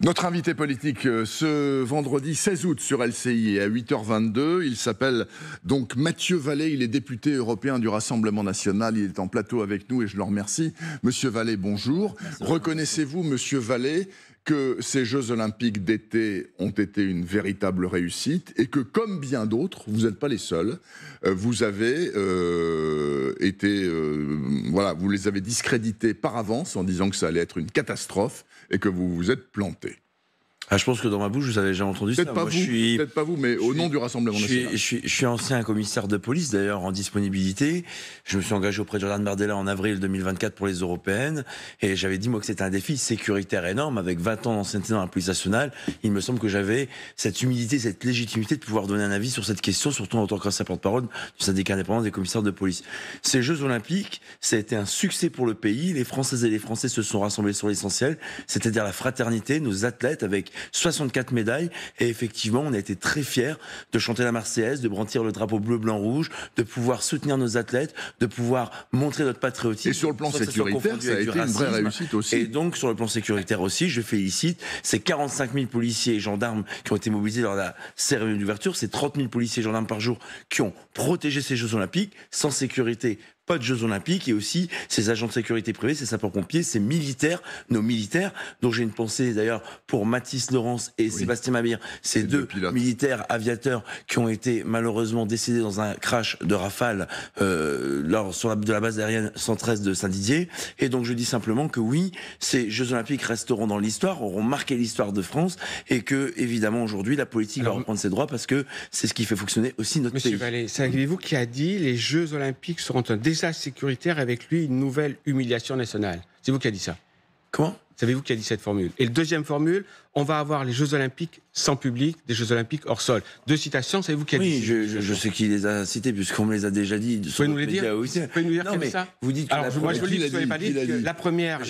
Notre invité politique ce vendredi 16 août sur LCI et à 8h22, il s'appelle donc Mathieu Vallée, il est député européen du Rassemblement national, il est en plateau avec nous et je le remercie. Monsieur Vallée, bonjour. Reconnaissez-vous, monsieur Vallée, que ces Jeux Olympiques d'été ont été une véritable réussite et que, comme bien d'autres, vous n'êtes pas les seuls, vous avez vous les avez discrédités par avance en disant que ça allait être une catastrophe et que vous vous êtes planté. Ah, je pense que dans ma bouche, vous avez jamais entendu ça. Peut-être pas vous, mais au nom du Rassemblement national. Je suis ancien commissaire de police, d'ailleurs, en disponibilité. Je me suis engagé auprès de Jordan Bardella en avril 2024 pour les européennes. Et j'avais dit, moi, que c'était un défi sécuritaire énorme. Avec 20 ans d'ancienneté dans la police nationale, il me semble que j'avais cette humilité, cette légitimité de pouvoir donner un avis sur cette question, surtout en tant qu'ancien porte-parole du syndicat indépendant des commissaires de police. Ces Jeux Olympiques, ça a été un succès pour le pays. Les Françaises et les Français se sont rassemblés sur l'essentiel, c'est-à-dire la fraternité, nos athlètes avec 64 médailles, et effectivement on a été très fiers de chanter la Marseillaise, de brandir le drapeau bleu, blanc, rouge, de pouvoir soutenir nos athlètes, de pouvoir montrer notre patriotisme. Et sur le plan sécuritaire, ça a été une vraie réussite aussi. Et donc sur le plan sécuritaire aussi, je félicite ces 45 000 policiers et gendarmes qui ont été mobilisés lors de la cérémonie d'ouverture, ces 30 000 policiers et gendarmes par jour qui ont protégé ces Jeux Olympiques. Sans sécurité, pas de Jeux Olympiques, et aussi ces agents de sécurité privés, ces sapeurs-pompiers, ces militaires, nos militaires, dont j'ai une pensée d'ailleurs pour Mathis Laurence et Sébastien Mabir, ces deux militaires aviateurs qui ont été malheureusement décédés dans un crash de Rafale de la base aérienne 113 de Saint-Didier. Et donc je dis simplement que oui, ces Jeux Olympiques resteront dans l'histoire, auront marqué l'histoire de France, et que évidemment aujourd'hui la politique va reprendre ses droits parce que c'est ce qui fait fonctionner aussi notre pays. Monsieur Vallée, savez-vous qui a dit les Jeux Olympiques seront un désastre sécuritaire, avec lui une nouvelle humiliation nationale? C'est vous qui a dit ça. Comment? Savez-vous qui a dit cette formule? Et la deuxième formule, on va avoir les Jeux Olympiques sans public, des Jeux Olympiques hors sol. Deux citations, savez-vous qui a dit? Oui, je sais qui les a cités, puisqu'on me les a déjà dit. Vous pouvez nous les dire? Vous pouvez nous dire non, mais ça? vous dites que alors, moi, je vous dis que vous n'avez pas dit que la première,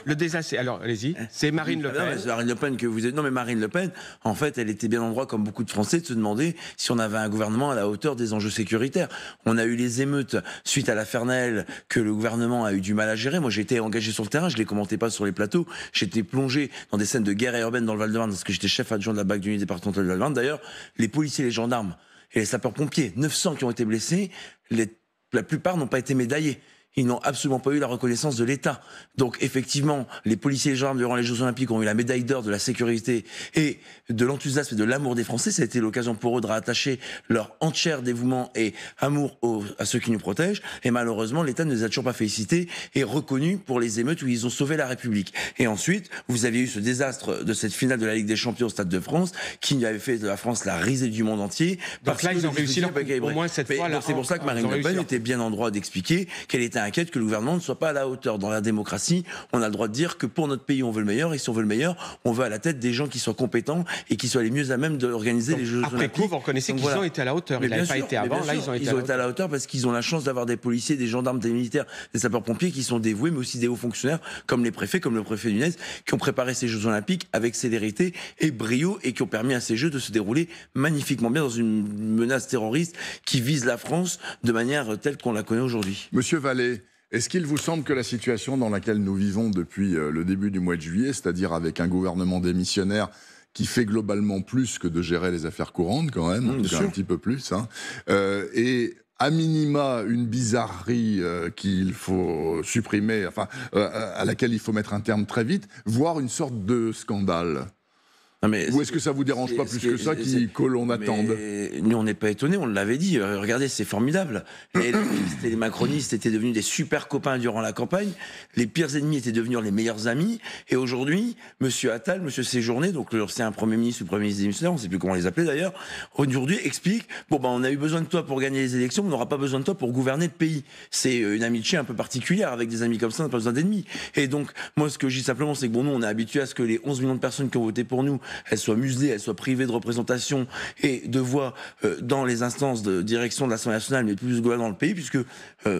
le désastre. Alors, allez-y. C'est Marine Le Pen. Non, c'est Marine Le Pen que vous êtes. Non, mais Marine Le Pen, en fait, elle était bien en droit, comme beaucoup de Français, de se demander si on avait un gouvernement à la hauteur des enjeux sécuritaires. On a eu les émeutes suite à l'affaire Naël que le gouvernement a eu du mal à gérer. Moi, j'étais engagé sur le terrain, je les commentais pas sur les plateaux. J'étais plongé dans des scènes de guerre urbaine dans le Val-de-Marne, parce que j'étais chef adjoint de la BAC d'unité départementale du Val-de-Marne. D'ailleurs, les policiers, les gendarmes et les sapeurs-pompiers, 900 qui ont été blessés, la plupart n'ont pas été médaillés. Ils n'ont absolument pas eu la reconnaissance de l'État. Donc effectivement, les policiers et les gendarmes durant les Jeux Olympiques ont eu la médaille d'or de la sécurité et de l'enthousiasme et de l'amour des Français. Ça a été l'occasion pour eux de rattacher leur entier dévouement et amour à ceux qui nous protègent. Et malheureusement, l'État ne les a toujours pas félicités et reconnus pour les émeutes où ils ont sauvé la République. Et ensuite, vous aviez eu ce désastre de cette finale de la Ligue des Champions au Stade de France qui avait fait de la France la risée du monde entier. Donc là, ils ont réussi au moins cette fois. C'est pour ça que Marine Le Pen était bien en droit d'expliquer qu'elle était inquiète que le gouvernement ne soit pas à la hauteur. Dans la démocratie, on a le droit de dire que pour notre pays, on veut le meilleur, et si on veut le meilleur, on veut à la tête des gens qui soient compétents et qui soient les mieux à même d'organiser les Jeux Olympiques. Après coup, vous reconnaissez qu'ils ont été à la hauteur. Ils n'avaient pas été avant, là, ils ont été à la hauteur parce qu'ils ont la chance d'avoir des policiers, des gendarmes, des militaires, des sapeurs-pompiers qui sont dévoués, mais aussi des hauts fonctionnaires, comme les préfets, comme le préfet Nunez, qui ont préparé ces Jeux Olympiques avec célérité et brio, et qui ont permis à ces Jeux de se dérouler magnifiquement bien dans une menace terroriste qui vise la France de manière telle qu'on la connaît aujourd'hui. Monsieur Vallée, est-ce qu'il vous semble que la situation dans laquelle nous vivons depuis le début du mois de juillet, c'est-à-dire avec un gouvernement démissionnaire qui fait globalement plus que de gérer les affaires courantes quand même, en tout cas un petit peu plus, et à minima une bizarrerie qu'il faut supprimer, à laquelle il faut mettre un terme très vite, voire une sorte de scandale? Non, ou est-ce que ça vous dérange pas plus que ça que l'on attende? Nous, on n'est pas étonnés, on l'avait dit. Regardez, c'est formidable. Les macronistes étaient devenus des super copains durant la campagne. Les pires ennemis étaient devenus les meilleurs amis. Et aujourd'hui, Monsieur Attal, Monsieur Séjourné, donc c'est un Premier ministre ou Premier ministre démissionnaire, on ne sait plus comment les appeler d'ailleurs, aujourd'hui explique, on a eu besoin de toi pour gagner les élections, on n'aura pas besoin de toi pour gouverner le pays. C'est une amitié un peu particulière. Avec des amis comme ça, on n'a pas besoin d'ennemis. Et donc, moi, ce que je dis simplement, c'est que nous, on est habitués à ce que les 11 millions de personnes qui ont voté pour nous elle soit muselée, elle soit privée de représentation et de voix dans les instances de direction de l'Assemblée nationale, mais plus globalement dans le pays, puisque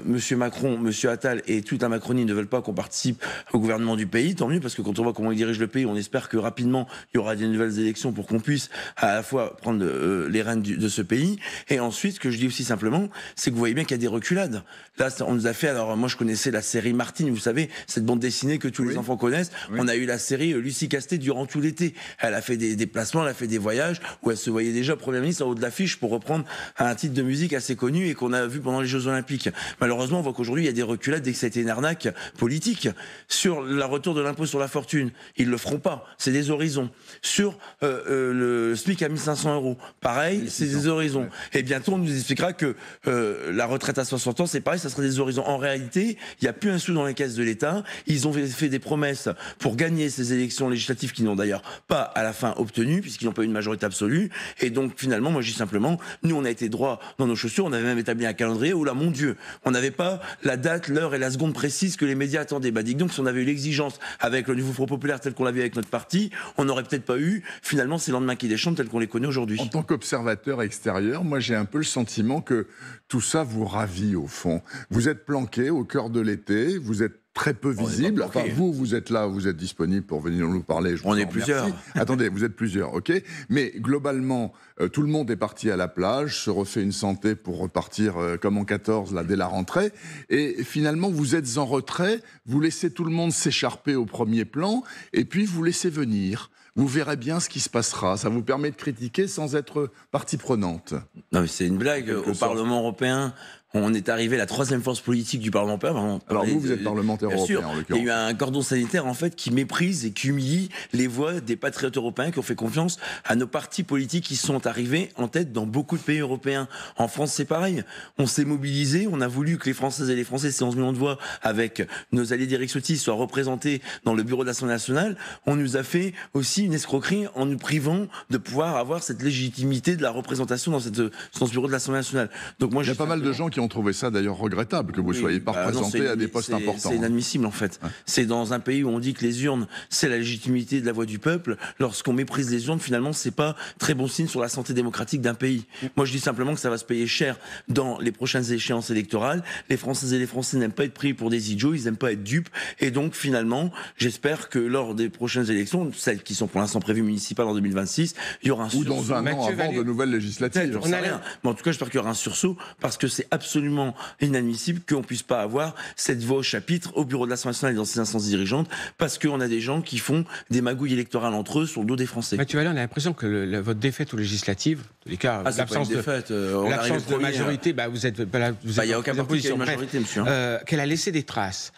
Monsieur Macron, Monsieur Attal et toute la Macronie ne veulent pas qu'on participe au gouvernement du pays. Tant mieux, parce que quand on voit comment ils dirigent le pays, on espère que rapidement il y aura des nouvelles élections pour qu'on puisse à la fois prendre les rênes de ce pays. Et ensuite, ce que je dis aussi simplement, c'est que vous voyez bien qu'il y a des reculades. Là, on nous a fait, alors moi je connaissais la série Martine, vous savez, cette bande dessinée que tous les enfants connaissent. Oui. On a eu la série Lucie Castet durant tout l'été. Elle a fait des déplacements, elle a fait des voyages où elle se voyait déjà Première ministre en haut de l'affiche pour reprendre un titre de musique assez connu et qu'on a vu pendant les Jeux Olympiques. Malheureusement, on voit qu'aujourd'hui, il y a des reculades dès que ça a été une arnaque politique. Sur le retour de l'impôt sur la fortune, ils le feront pas. C'est des horizons. Sur le SMIC à 1 500 €, pareil, c'est des horizons. Ouais. Et bientôt, on nous expliquera que la retraite à 60 ans, c'est pareil, ça sera des horizons. En réalité, il n'y a plus un sou dans les caisses de l'État. Ils ont fait des promesses pour gagner ces élections législatives qui n'ont d'ailleurs pas à la fin obtenu, puisqu'ils n'ont pas eu une majorité absolue. Et donc, finalement, moi, je dis simplement, nous, on a été droit dans nos chaussures. On avait même établi un calendrier où là, mon Dieu, on n'avait pas la date, l'heure et la seconde précise que les médias attendaient. Bah, dites donc, si on avait eu l'exigence avec le nouveau Front populaire tel qu'on l'avait avec notre parti, on n'aurait peut-être pas eu, finalement, ces lendemains qui déchantent tels qu'on les connaît aujourd'hui. En tant qu'observateur extérieur, moi, j'ai un peu le sentiment que tout ça vous ravit, au fond. Vous êtes planqué au cœur de l'été, vous êtes très peu visible. Enfin, vous êtes là, vous êtes disponible pour venir nous parler. On est plusieurs. Attendez, vous êtes plusieurs, ok. Mais globalement, tout le monde est parti à la plage, se refait une santé pour repartir comme en 14, là, dès la rentrée. Et finalement, vous êtes en retrait, vous laissez tout le monde s'écharper au premier plan, et puis vous laissez venir. Vous verrez bien ce qui se passera. Ça vous permet de critiquer sans être partie prenante. Non, mais c'est une blague. Au Parlement européen, on est arrivé à la troisième force politique du Parlement européen. Alors vous êtes parlementaire européen, en l'occurrence. Il y a eu un cordon sanitaire, en fait, qui méprise et qui humilie les voix des patriotes européens qui ont fait confiance à nos partis politiques qui sont arrivés en tête dans beaucoup de pays européens. En France, c'est pareil. On s'est mobilisé, on a voulu que les Françaises et les Français, ces 11 millions de voix, avec nos alliés d'Éric Ciotti, soient représentés dans le bureau de l'Assemblée nationale. On nous a fait aussi une escroquerie en nous privant de pouvoir avoir cette légitimité de la représentation dans ce bureau de l'Assemblée nationale. Donc moi, il y a pas mal de gens qui ont trouvé ça d'ailleurs regrettable, que vous ne soyez pas représenté à des postes importants. C'est inadmissible en fait. Ouais. C'est dans un pays où on dit que les urnes, c'est la légitimité de la voix du peuple. Lorsqu'on méprise les urnes, finalement, c'est pas très bon signe sur la santé démocratique d'un pays. Moi, je dis simplement que ça va se payer cher dans les prochaines échéances électorales. Les Françaises et les Français n'aiment pas être pris pour des idiots, ils n'aiment pas être dupes. Et donc, finalement, j'espère que lors des prochaines élections, celles qui sont pour l'instant prévues municipales en 2026, il y aura un sursaut. Ou dans un an avant de nouvelles législatives. On n'a rien. Mais en tout cas, j'espère qu'il y aura un sursaut parce que c'est absolument inadmissible qu'on puisse pas avoir cette voix au chapitre au bureau de l'Assemblée nationale et dans ses instances dirigeantes parce qu'on a des gens qui font des magouilles électorales entre eux sur le dos des Français. Mathieu Vallet, on a l'impression que votre défaite aux législatives, en tous les cas, l'absence de majorité, vous êtes il n'y a aucun parti qui a une majorité, monsieur. Qu'elle a laissé des traces.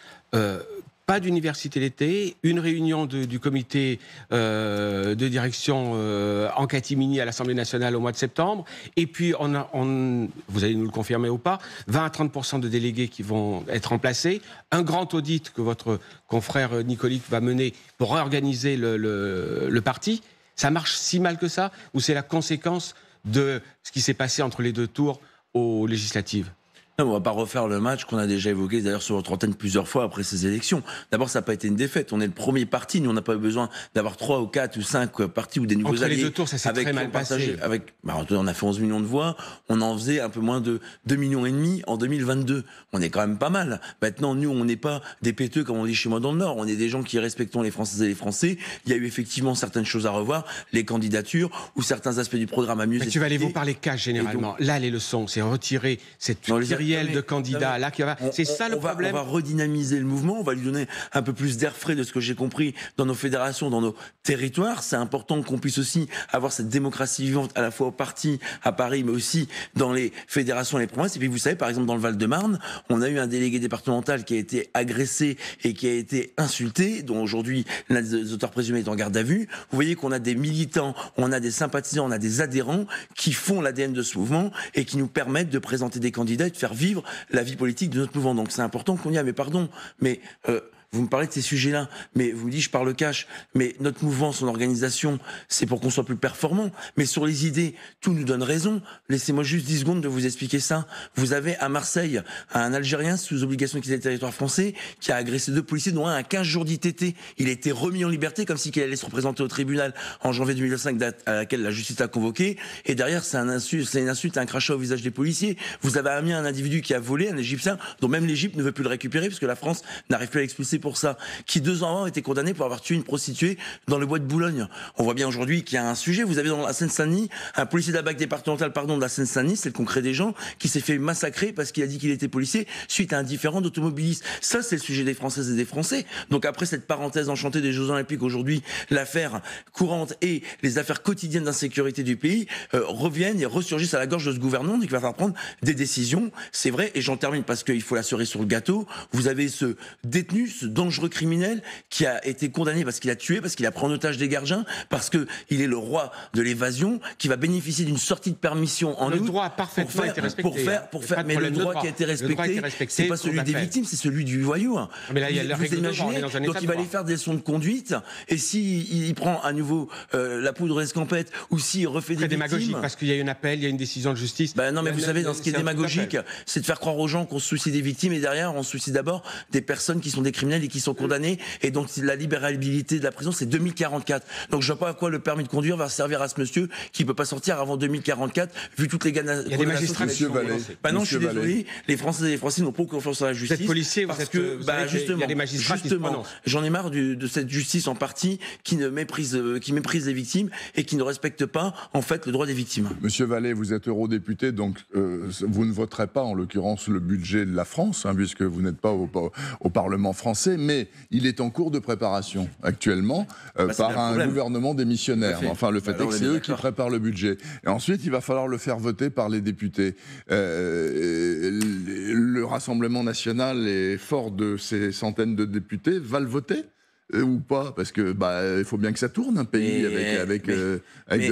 Pas d'université l'été, une réunion du comité de direction en catimini à l'Assemblée nationale au mois de septembre, et puis vous allez nous le confirmer ou pas, 20 à 30% de délégués qui vont être remplacés, un grand audit que votre confrère Nicolic va mener pour réorganiser le parti. Ça marche si mal que ça, ou c'est la conséquence de ce qui s'est passé entre les deux tours aux législatives ? Non, on ne va pas refaire le match qu'on a déjà évoqué d'ailleurs sur votre antenne plusieurs fois après ces élections. D'abord, ça n'a pas été une défaite. On est le premier parti. Nous, on n'a pas eu besoin d'avoir 3 ou 4 ou 5 partis ou des nouveaux alliés. Entre les deux tours, ça s'est très mal passé. On a fait 11 millions de voix. On en faisait un peu moins de 2,5 millions en 2022. On est quand même pas mal. Maintenant, nous, on n'est pas des péteux comme on dit chez moi dans le Nord. On est des gens qui respectons les Françaises et les Français. Il y a eu effectivement certaines choses à revoir, les candidatures ou certains aspects du programme à mieux expliquer. Tu vas aller vous parler cash généralement. Là, les leçons, c'est retirer cette de candidats là qui va. C'est ça le problème. On va redynamiser le mouvement, on va lui donner un peu plus d'air frais de ce que j'ai compris dans nos fédérations, dans nos territoires. C'est important qu'on puisse aussi avoir cette démocratie vivante à la fois au parti à Paris, mais aussi dans les fédérations et les provinces. Et puis vous savez, par exemple dans le Val-de-Marne, on a eu un délégué départemental qui a été agressé et qui a été insulté, dont aujourd'hui l'un des auteurs présumés est en garde à vue. Vous voyez qu'on a des militants, on a des sympathisants, on a des adhérents qui font l'ADN de ce mouvement et qui nous permettent de présenter des candidats et de faire vivre la vie politique de notre mouvement. Donc c'est important qu'on y aille. Mais pardon, mais vous me parlez de ces sujets-là, mais vous me dites, je parle cash, mais notre mouvement, son organisation, c'est pour qu'on soit plus performant. Mais sur les idées, tout nous donne raison. Laissez-moi juste 10 secondes de vous expliquer ça. Vous avez à Marseille un Algérien sous obligation de quitter le territoire français qui a agressé 2 policiers, dont un à 15 jours d'ITT. Il a été remis en liberté comme s'il allait se représenter au tribunal en janvier 2005, date à laquelle la justice l'a convoqué. Et derrière, c'est une insulte, un crachat au visage des policiers. Vous avez amené un individu qui a volé, un Égyptien, dont même l'Égypte ne veut plus le récupérer parce que la France n'arrive plus à l'expulser pour ça, qui 2 ans avant était condamné pour avoir tué une prostituée dans le bois de Boulogne. On voit bien aujourd'hui qu'il y a un sujet. Vous avez dans la Seine-Saint-Denis un policier de la BAC départementale, de la Seine-Saint-Denis, c'est le concret des gens, qui s'est fait massacrer parce qu'il a dit qu'il était policier suite à un différend d'automobiliste. Ça, c'est le sujet des Françaises et des Français. Donc après cette parenthèse enchantée des Jeux Olympiques, aujourd'hui, l'affaire courante et les affaires quotidiennes d'insécurité du pays reviennent et ressurgissent à la gorge de ce gouvernement. Donc il va falloir prendre des décisions. C'est vrai, et j'en termine parce qu'il faut la cerise sur le gâteau. Vous avez ce détenu, ce dangereux criminel qui a été condamné parce qu'il a tué, parce qu'il a pris en otage des gardiens, parce qu'il est le roi de l'évasion, qui va bénéficier d'une sortie de permission en août. Le droit a parfaitement été respecté. Mais le droit qui a été respecté, c'est pas celui des victimes, c'est celui du voyou. Mais là, il y a la règle de droit, donc il va aller faire des leçons de conduite, et s'il prend à nouveau la poudre escampette, ou s'il refait des démagogique, victimes... parce qu'il y a eu un appel, il y a une décision de justice. Non, mais vous savez, dans ce qui est démagogique, c'est de faire croire aux gens qu'on se soucie des victimes, et derrière, on se soucie d'abord des personnes qui sont des criminels et qui sont condamnées, et donc la libérabilité de la prison, c'est 2044. Donc je vois pas à quoi le permis de conduire va servir à ce monsieur qui peut pas sortir avant 2044, vu toutes les ganations. Il y a des magistrats qui sont non, je suis désolé, les Français et les Français n'ont pas confiance en la justice. Vous êtes policier, parce que, justement, il y a des magistrats qui se prononcent. J'en ai marre de cette justice en partie qui méprise les victimes et qui ne respecte pas, en fait, le droit des victimes. Monsieur Vallée, vous êtes eurodéputé, donc vous ne voterez pas, en l'occurrence, le budget de la France, puisque vous n'êtes pas au Parlement français, mais il est en cours de préparation actuellement par un gouvernement démissionnaire. Enfin, le fait est que c'est eux qui préparent le budget. Et ensuite, il va falloir le faire voter par les députés. Le Rassemblement national est fort de ces centaines de députés, va le voter ou pas, parce que il faut bien que ça tourne un pays avec de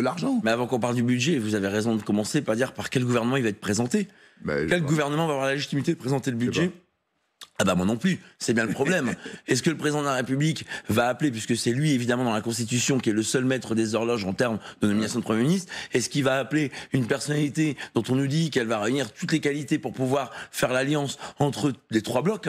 l'argent. Mais avant qu'on parle du budget, vous avez raison de commencer par dire par quel gouvernement il va être présenté. Quel gouvernement va avoir la légitimité de présenter le budget ? Moi non plus, c'est bien le problème. Est-ce que le président de la République va appeler, puisque c'est lui évidemment dans la Constitution qui est le seul maître des horloges en termes de nomination de Premier ministre, est-ce qu'il va appeler une personnalité dont on nous dit qu'elle va réunir toutes les qualités pour pouvoir faire l'alliance entre les 3 blocs,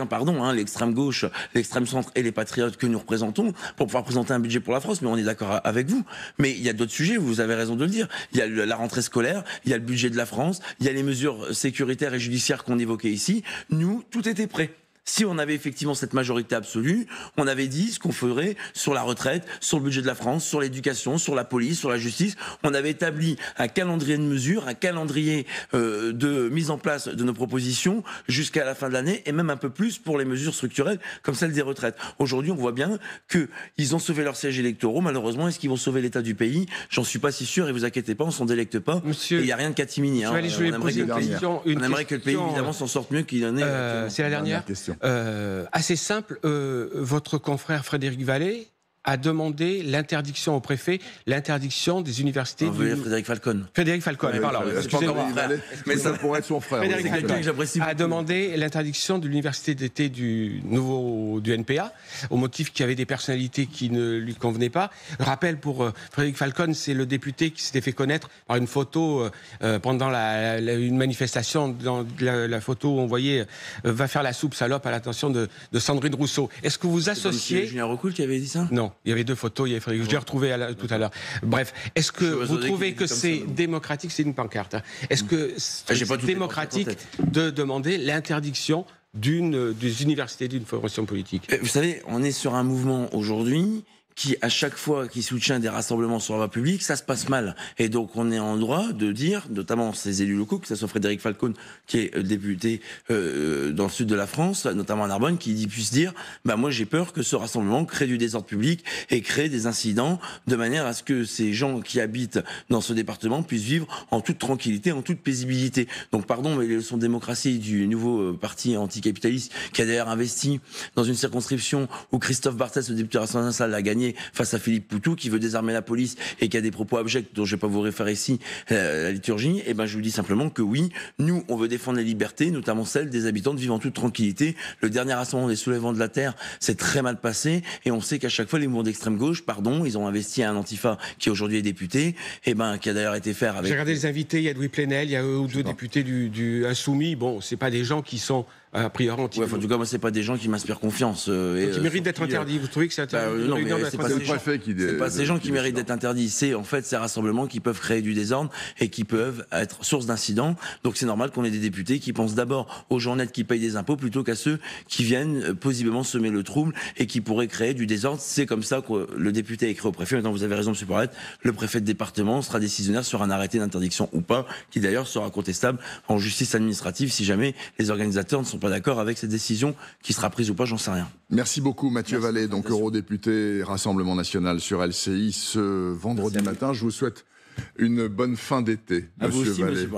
l'extrême gauche, l'extrême centre et les patriotes que nous représentons, pour pouvoir présenter un budget pour la France? Mais on est d'accord avec vous. Mais il y a d'autres sujets, vous avez raison de le dire. Il y a la rentrée scolaire, il y a le budget de la France, il y a les mesures sécuritaires et judiciaires qu'on évoquait ici. Nous, tout était prêt. Si on avait effectivement cette majorité absolue, on avait dit ce qu'on ferait sur la retraite, sur le budget de la France, sur l'éducation, sur la police, sur la justice. On avait établi un calendrier de mesures, un calendrier de mise en place de nos propositions jusqu'à la fin de l'année, et même un peu plus pour les mesures structurelles comme celle des retraites. Aujourd'hui, on voit bien qu'ils ont sauvé leurs sièges électoraux. Malheureusement, est-ce qu'ils vont sauver l'état du pays? J'en suis pas si sûr, et vous inquiétez pas, on s'en délecte pas. Monsieur, il n'y a rien de catimini. On aimerait que le pays, évidemment, s'en sorte mieux qu'il en est. C'est la dernière question. Assez simple, votre confrère Frédéric Vallée a demandé l'interdiction au préfet, l'interdiction des universités. Vous voulez Frédéric Falcon. Frédéric Falcon, excusez-moi. Mais ça pourrait être son frère. Frédéric Falcon a demandé l'interdiction de l'université d'été du NPA, au motif qu'il y avait des personnalités qui ne lui convenaient pas. Je rappelle pour Frédéric Falcon, c'est le député qui s'était fait connaître par une photo pendant une manifestation. Dans la photo, on voyait va faire la soupe salope à l'attention de Sandrine Rousseau. Est-ce que vous associez... C'est Julien Recoul qui avait dit ça? Non. Il y avait 2 photos, il y avait Frédéric, je l'ai retrouvé tout à l'heure. Bref, est-ce que vous trouvez que c'est démocratique? C'est une pancarte. Est-ce que c'est démocratique de demander l'interdiction des universités d'une formation politique? Vous savez, on est sur un mouvement aujourd'hui qui, à chaque fois qu'il soutient des rassemblements sur la voie publique, ça se passe mal. Et donc, on est en droit de dire, notamment ces élus locaux, que ce soit Frédéric Falcon, qui est député dans le sud de la France, notamment à Narbonne, qui puisse dire, moi, j'ai peur que ce rassemblement crée du désordre public et crée des incidents, de manière à ce que ces gens qui habitent dans ce département puissent vivre en toute tranquillité, en toute paisibilité. Donc, pardon, mais les leçons de démocratie du nouveau parti anticapitaliste, qui a d'ailleurs investi dans une circonscription où Christophe Barthès, le député rassemblement national, l'a gagné, dernier face à Philippe Poutou, qui veut désarmer la police et qui a des propos abjects dont je ne vais pas vous référer ici, la liturgie, et ben je vous dis simplement que oui, nous, on veut défendre les libertés, notamment celles des habitants de vivre en toute tranquillité. Le dernier rassemblement des soulèvements de la Terre s'est très mal passé, et on sait qu'à chaque fois, les mouvements d'extrême gauche, ils ont investi un Antifa qui aujourd'hui est député, et ben qui a d'ailleurs été fait avec... J'ai regardé les invités, il y a Louis Plenel, il y a deux députés du Insoumis. Bon, c'est pas des gens qui sont a priori anti. Ouais, en tout cas, moi, c'est pas des gens qui m'inspirent confiance. Qui méritent d'être interdits. Vous trouvez que c'est interdit? Non, mais c'est pas le préfet qui... C'est pas ces gens qui méritent d'être interdits. C'est en fait ces rassemblements qui peuvent créer du désordre et qui peuvent être source d'incidents. Donc c'est normal qu'on ait des députés qui pensent d'abord aux gens honnêtes qui payent des impôts plutôt qu'à ceux qui viennent possiblement semer le trouble et qui pourraient créer du désordre. C'est comme ça que le député a écrit au préfet. Maintenant, vous avez raison, M. Poirette, le préfet de département sera décisionnaire sur un arrêté d'interdiction ou pas, qui d'ailleurs sera contestable en justice administrative si jamais les organisateurs ne sont pas d'accord avec cette décision qui sera prise ou pas, j'en sais rien. Merci beaucoup Mathieu Vallée, donc eurodéputé Rassemblement National sur LCI ce vendredi matin. Je vous souhaite une bonne fin d'été, Monsieur Vallée.